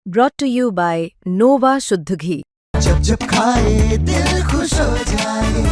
brought to you by Nova शुद्ध घी। जब जब खाए दिल खुश हो जाए,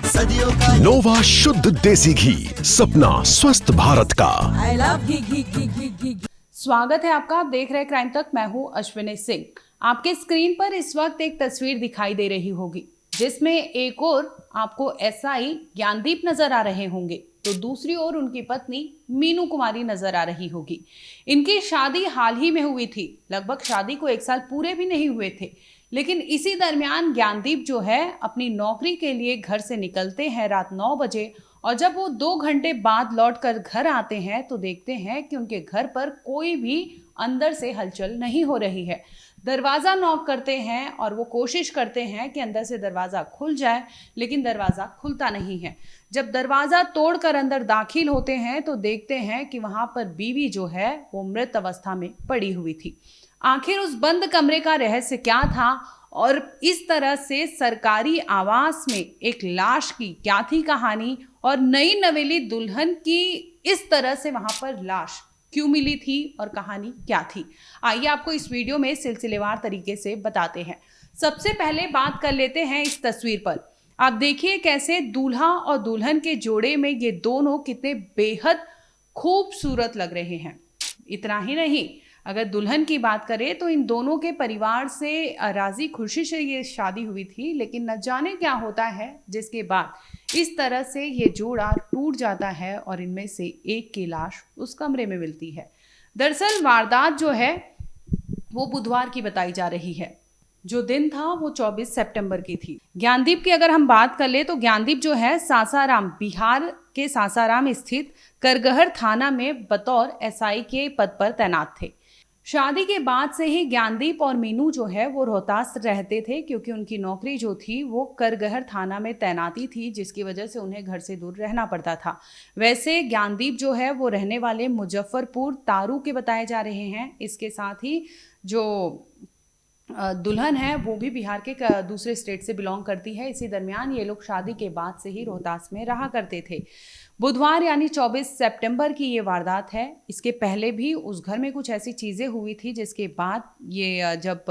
सदियों का नोवा शुद्ध देसी घी, सपना स्वस्थ भारत का। आई लव घी। स्वागत है आपका। आप देख रहे हैं क्राइम तक। मैं हूं अश्विनी सिंह। आपके स्क्रीन पर इस वक्त एक तस्वीर दिखाई दे रही होगी जिसमें एक और आपको एसआई ज्ञानदीप नजर आ रहे होंगे तो दूसरी ओर उनकी पत्नी मीनू कुमारी नजर आ रही होगी। इनकी शादी हाल ही में हुई थी। लगभग शादी को 1 साल पूरे भी नहीं हुए थे, लेकिन इसी दरमियान ज्ञानदीप जो है अपनी नौकरी के लिए घर से निकलते हैं रात 9 बजे, और जब वो 2 घंटे बाद लौटकर घर आते हैं तो देखते हैं कि उनके घर पर कोई भी अंदर से हलचल नहीं हो रही है। दरवाज़ा नॉक करते हैं और वो कोशिश करते हैं कि अंदर से दरवाज़ा खुल जाए, लेकिन दरवाज़ा खुलता नहीं है। जब दरवाज़ा तोड़कर अंदर दाखिल होते हैं तो देखते हैं कि वहाँ पर बीवी जो है वो मृत अवस्था में पड़ी हुई थी। आखिर उस बंद कमरे का रहस्य क्या था और इस तरह से सरकारी आवास में एक लाश की क्या थी कहानी, और नई नवेली दुल्हन की इस तरह से वहां पर लाश क्यों मिली थी और कहानी क्या थी, आइए आपको इस वीडियो में सिलसिलेवार तरीके से बताते हैं। सबसे पहले बात कर लेते हैं इस तस्वीर पर। आप देखिए कैसे दूल्हा और दुल्हन के जोड़े में ये दोनों कितने बेहद खूबसूरत लग रहे हैं। इतना ही नहीं, अगर दुल्हन की बात करें तो इन दोनों के परिवार से राजी खुशी से ये शादी हुई थी, लेकिन न जाने क्या होता है जिसके बाद इस तरह से ये जोड़ा टूट जाता है और इनमें से एक की लाश उस कमरे में मिलती है। दरअसल वारदात जो है वो बुधवार की बताई जा रही है। जो दिन था वो 24 सितंबर की थी। ज्ञानदीप की अगर हम बात कर ले तो ज्ञानदीप जो है सासाराम, बिहार के सासाराम स्थित करगहर थाना में बतौर एसआई के पद पर तैनात थे। शादी के बाद से ही ज्ञानदीप और मीनू जो है वो रोहतास रहते थे, क्योंकि उनकी नौकरी जो थी वो करगहर थाना में तैनाती थी, जिसकी वजह से उन्हें घर से दूर रहना पड़ता था। वैसे ज्ञानदीप जो है वो रहने वाले मुजफ्फरपुर तारू के बताए जा रहे हैं। इसके साथ ही जो दुल्हन है वो भी बिहार के दूसरे स्टेट से बिलोंग करती है। इसी दरमियान ये लोग शादी के बाद से ही रोहतास में रहा करते थे। बुधवार यानी 24 सितंबर की ये वारदात है। इसके पहले भी उस घर में कुछ ऐसी चीज़ें हुई थी जिसके बाद ये जब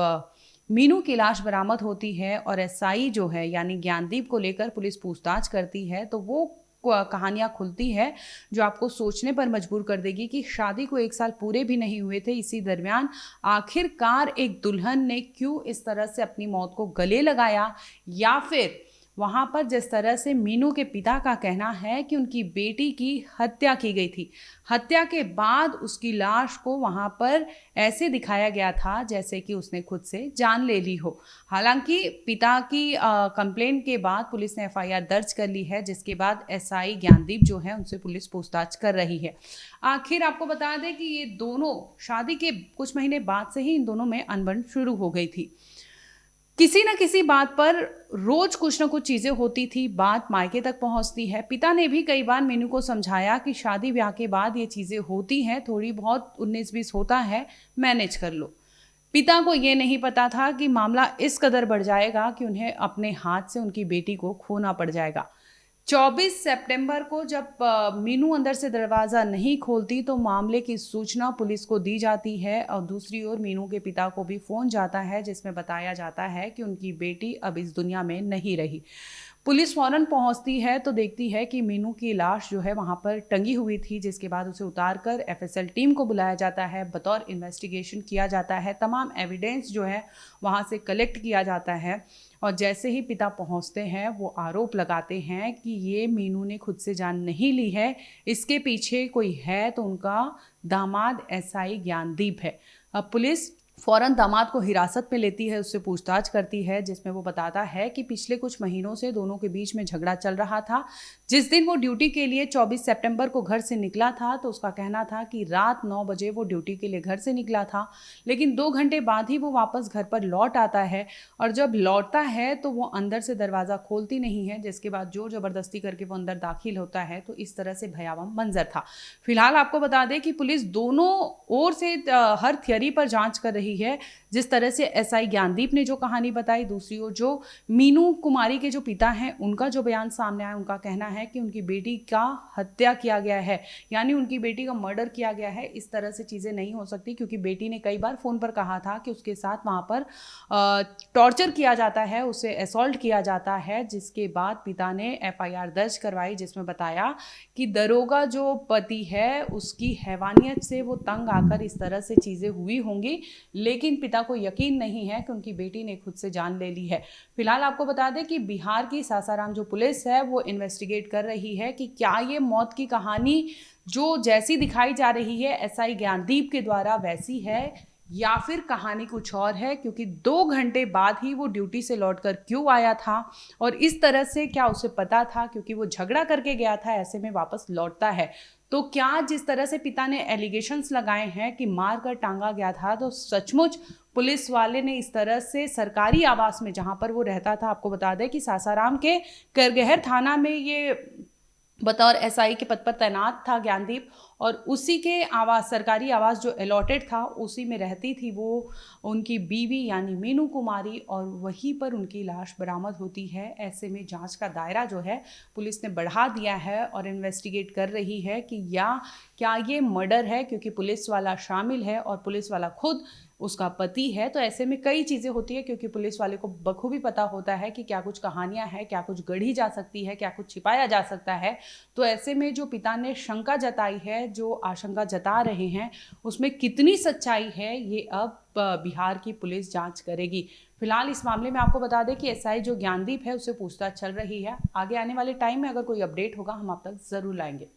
मीनू की लाश बरामद होती है और एसआई जो है यानी ज्ञानदीप को लेकर पुलिस पूछताछ करती है तो वो कहानियाँ खुलती है जो आपको सोचने पर मजबूर कर देगी कि शादी को 1 साल पूरे भी नहीं हुए थे। इसी दरमियान आखिरकार एक दुल्हन ने क्यों इस तरह से अपनी मौत को गले लगाया, या फिर वहाँ पर जिस तरह से मीनू के पिता का कहना है कि उनकी बेटी की हत्या की गई थी। हत्या के बाद उसकी लाश को वहाँ पर ऐसे दिखाया गया था जैसे कि उसने खुद से जान ले ली हो। हालांकि पिता की कंप्लेंट के बाद पुलिस ने एफआईआर दर्ज कर ली है, जिसके बाद एसआई ज्ञानदीप जो है उनसे पुलिस पूछताछ कर रही है। आखिर आपको बता दें कि ये दोनों शादी के कुछ महीने बाद से ही इन दोनों में अनबन शुरू हो गई थी। किसी न किसी बात पर रोज कुछ न कुछ चीजें होती थी, बात मायके तक पहुंचती है। पिता ने भी कई बार मीनू को समझाया कि शादी ब्याह के बाद ये चीजें होती हैं, थोड़ी बहुत 19-20 होता है, मैनेज कर लो। पिता को ये नहीं पता था कि मामला इस कदर बढ़ जाएगा कि उन्हें अपने हाथ से उनकी बेटी को खोना पड़ जाएगा। 24 सितंबर को जब मीनू अंदर से दरवाज़ा नहीं खोलती तो मामले की सूचना पुलिस को दी जाती है, और दूसरी ओर मीनू के पिता को भी फ़ोन जाता है जिसमें बताया जाता है कि उनकी बेटी अब इस दुनिया में नहीं रही। पुलिस फौरन पहुंचती है तो देखती है कि मीनू की लाश जो है वहां पर टंगी हुई थी, जिसके बाद उसे उतारकर एफएसएल टीम को बुलाया जाता है, बतौर इन्वेस्टिगेशन किया जाता है, तमाम एविडेंस जो है वहां से कलेक्ट किया जाता है। और जैसे ही पिता पहुंचते हैं वो आरोप लगाते हैं कि ये मीनू ने खुद से जान नहीं ली है, इसके पीछे कोई है तो उनका दामाद एसआई ज्ञानदीप है। अब पुलिस फौरन दामाद को हिरासत में लेती है, उससे पूछताछ करती है, जिसमें वो बताता है कि पिछले कुछ महीनों से दोनों के बीच में झगड़ा चल रहा था। जिस दिन वो ड्यूटी के लिए 24 सितंबर को घर से निकला था तो उसका कहना था कि रात 9 बजे वो ड्यूटी के लिए घर से निकला था, लेकिन 2 घंटे बाद ही वो वापस घर पर लौट आता है, और जब लौटता है तो वो अंदर से दरवाज़ा खोलती नहीं है, जिसके बाद जोर ज़बरदस्ती करके वो अंदर दाखिल होता है। तो इस तरह से भयावह मंजर था। फिलहाल आपको बता दें कि पुलिस दोनों ओर से हर थियरी पर जाँच कर रही रही है। जिस तरह से एसआई ज्ञानदीप ने जो कहानी बताई, दूसरी ओर जो मीनू कुमारी के जो पिता हैं उनका जो बयान सामने आया, उनका कहना है कि उनकी बेटी का हत्या किया गया है, यानी उनकी बेटी का मर्डर किया गया है। इस तरह से चीज़ें नहीं हो सकती, क्योंकि बेटी ने कई बार फ़ोन पर कहा था कि उसके साथ वहाँ पर टॉर्चर किया जाता है, उसे असॉल्ट किया जाता है। जिसके बाद पिता ने एफआईआर दर्ज करवाई, जिसमें बताया कि दरोगा जो पति है उसकी हैवानियत से वो तंग आकर इस तरह से चीज़ें हुई होंगी, लेकिन पिता को यकीन नहीं है कि उनकी बेटी ने खुद से जान ले ली है। फिलहाल आपको बता दें कि बिहार की सासाराम जो पुलिस है वो इन्वेस्टिगेट कर रही है कि क्या ये मौत की कहानी जो जैसी दिखाई जा रही है एसआई ज्ञानदीप के द्वारा वैसी है या फिर कहानी कुछ और है, क्योंकि 2 घंटे बाद ही वो ड्यूटी से लौटकर क्यों आया था और इस तरह से क्या उसे पता था, क्योंकि वो झगड़ा करके गया था, ऐसे में वापस लौटता है। तो क्या जिस तरह से पिता ने एलिगेशंस लगाए हैं कि मार कर टांगा गया था, तो सचमुच पुलिस वाले ने इस तरह से सरकारी आवास में जहां पर वो रहता था, आपको बता दें कि सासाराम के करगहर थाना में ये बतौर एसआई के पद पर तैनात था ज्ञानदीप, और उसी के आवास, सरकारी आवास जो अलॉटेड था, उसी में रहती थी वो उनकी बीवी यानी मीनू कुमारी, और वहीं पर उनकी लाश बरामद होती है। ऐसे में जांच का दायरा जो है पुलिस ने बढ़ा दिया है और इन्वेस्टिगेट कर रही है कि क्या ये मर्डर है, क्योंकि पुलिस वाला शामिल है और पुलिस वाला खुद उसका पति है। तो ऐसे में कई चीज़ें होती है, क्योंकि पुलिस वाले को बखूबी पता होता है कि क्या कुछ कहानियां हैं, क्या कुछ गढ़ी जा सकती है, क्या कुछ छिपाया जा सकता है। तो ऐसे में जो पिता ने शंका जताई है, जो आशंका जता रहे हैं, उसमें कितनी सच्चाई है ये अब बिहार की पुलिस जांच करेगी। फिलहाल इस मामले में आपको बता दें कि एसआई जो ज्ञानदीप है उससे पूछताछ चल रही है। आगे आने वाले टाइम में अगर कोई अपडेट होगा हम आप तक जरूर लाएंगे।